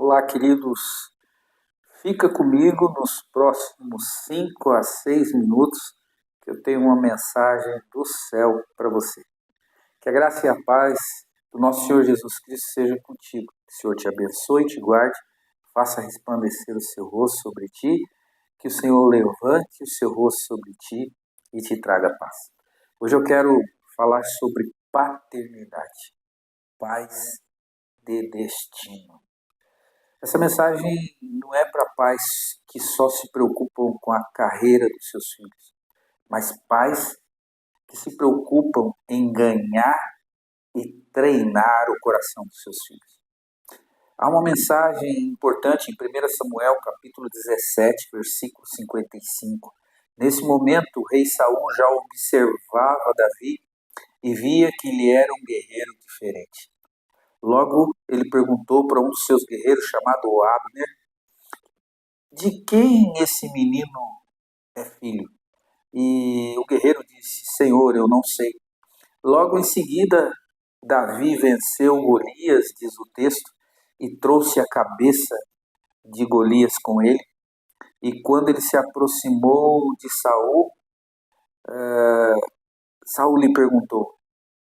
Olá, queridos. Fica comigo nos próximos 5 a 6 minutos que eu tenho uma mensagem do céu para você. Que a graça e a paz do nosso Senhor Jesus Cristo seja contigo. Que o Senhor te abençoe e te guarde, faça resplandecer o seu rosto sobre ti, que o Senhor levante o seu rosto sobre ti e te traga paz. Hoje eu quero falar sobre paternidade, pais de destino. Essa mensagem não é para pais que só se preocupam com a carreira dos seus filhos, mas pais que se preocupam em ganhar e treinar o coração dos seus filhos. Há uma mensagem importante em 1 Samuel, capítulo 17, versículo 55. Nesse momento, o rei Saul já observava Davi e via que ele era um guerreiro diferente. Logo, ele perguntou para um dos seus guerreiros, chamado Abner, de quem esse menino é filho? E o guerreiro disse, Senhor, eu não sei. Logo em seguida, Davi venceu Golias, diz o texto, e trouxe a cabeça de Golias com ele. E quando ele se aproximou de Saul, Saul lhe perguntou,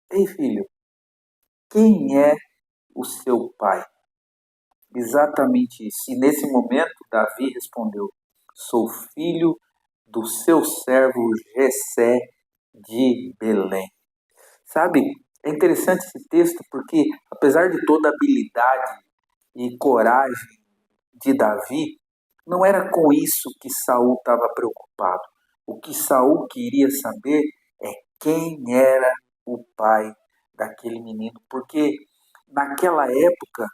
ei filho, quem é o seu pai? Exatamente isso. E nesse momento, Davi respondeu, sou filho do seu servo Jessé de Belém. Sabe, é interessante esse texto porque, apesar de toda a habilidade e coragem de Davi, não era com isso que Saul estava preocupado. O que Saul queria saber é quem era o pai daquele menino, porque naquela época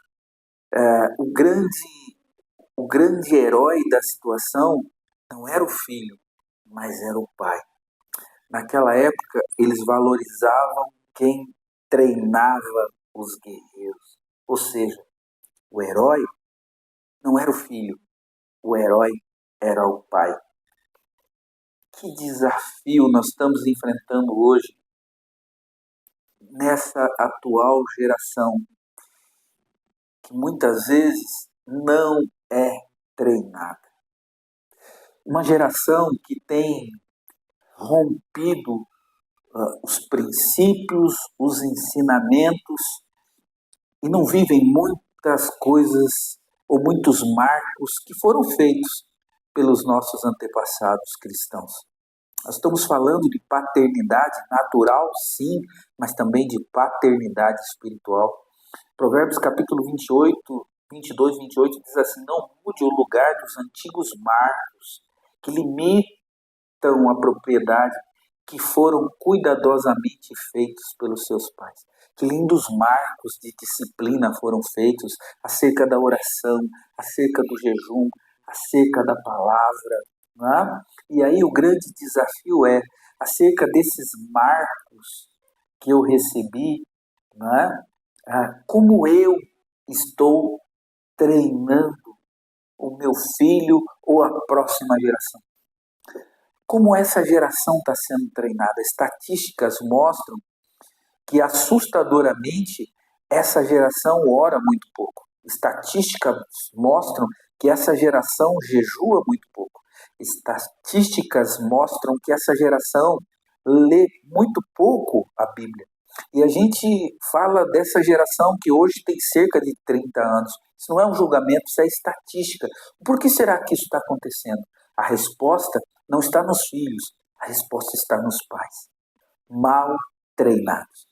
o grande herói da situação não era o filho, mas era o pai. Naquela época, eles valorizavam quem treinava os guerreiros. Ou seja, o herói não era o filho, o herói era o pai. Que desafio nós estamos enfrentando hoje nessa atual geração, que muitas vezes não é treinada. Uma geração que tem rompido os princípios, os ensinamentos e não vivem muitas coisas ou muitos marcos que foram feitos pelos nossos antepassados cristãos. Nós estamos falando de paternidade natural, sim, mas também de paternidade espiritual. Provérbios capítulo 28, 22, 28 diz assim, não mude o lugar dos antigos marcos que limitam a propriedade que foram cuidadosamente feitos pelos seus pais. Que lindos marcos de disciplina foram feitos acerca da oração, acerca do jejum, acerca da palavra. Não é? E aí o grande desafio é, acerca desses marcos que eu recebi, não é? Como eu estou treinando o meu filho ou a próxima geração. Como essa geração está sendo treinada? Estatísticas mostram que, assustadoramente, essa geração ora muito pouco. Estatísticas mostram que essa geração jejua muito pouco. Estatísticas mostram que essa geração lê muito pouco a Bíblia. E a gente fala dessa geração que hoje tem cerca de 30 anos. Isso não é um julgamento, isso é estatística. Por que será que isso está acontecendo? A resposta não está nos filhos, a resposta está nos pais, mal treinados.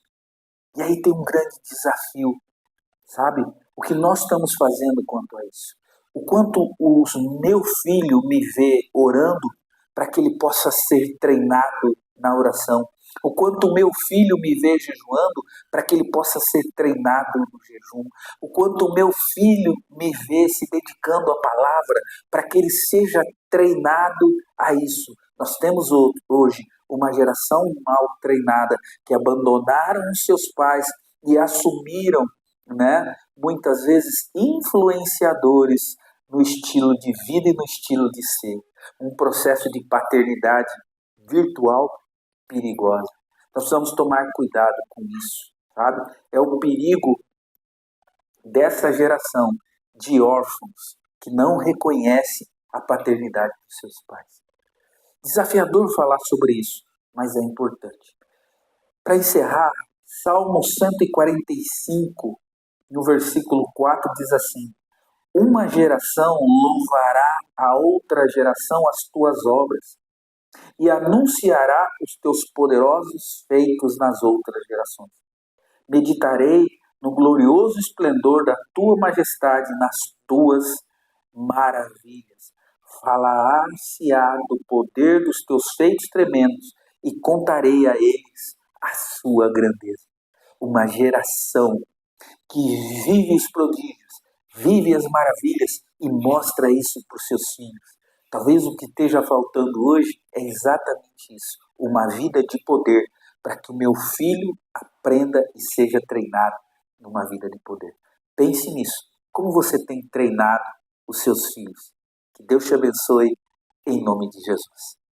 E aí tem um grande desafio, sabe? O que nós estamos fazendo quanto a isso? O quanto o meu filho me vê orando para que ele possa ser treinado na oração. O quanto o meu filho me vê jejuando para que ele possa ser treinado no jejum. O quanto o meu filho me vê se dedicando à palavra para que ele seja treinado a isso. Nós temos hoje uma geração mal treinada que abandonaram os seus pais e assumiram, né, muitas vezes influenciadores no estilo de vida e no estilo de ser. Um processo de paternidade virtual perigosa. Nós precisamos tomar cuidado com isso, sabe? É o perigo dessa geração de órfãos que não reconhecem a paternidade dos seus pais. Desafiador falar sobre isso, mas é importante. Para encerrar, Salmo 145, no versículo 4, diz assim: uma geração louvará a outra geração as tuas obras e anunciará os teus poderosos feitos nas outras gerações. Meditarei no glorioso esplendor da tua majestade, nas tuas maravilhas. Falar-se-á do poder dos teus feitos tremendos e contarei a eles a sua grandeza. Uma geração que vive os prodígios, vive as maravilhas e mostra isso para os seus filhos. Talvez o que esteja faltando hoje é exatamente isso, uma vida de poder, para que o meu filho aprenda e seja treinado numa vida de poder. Pense nisso, como você tem treinado os seus filhos. Que Deus te abençoe, em nome de Jesus.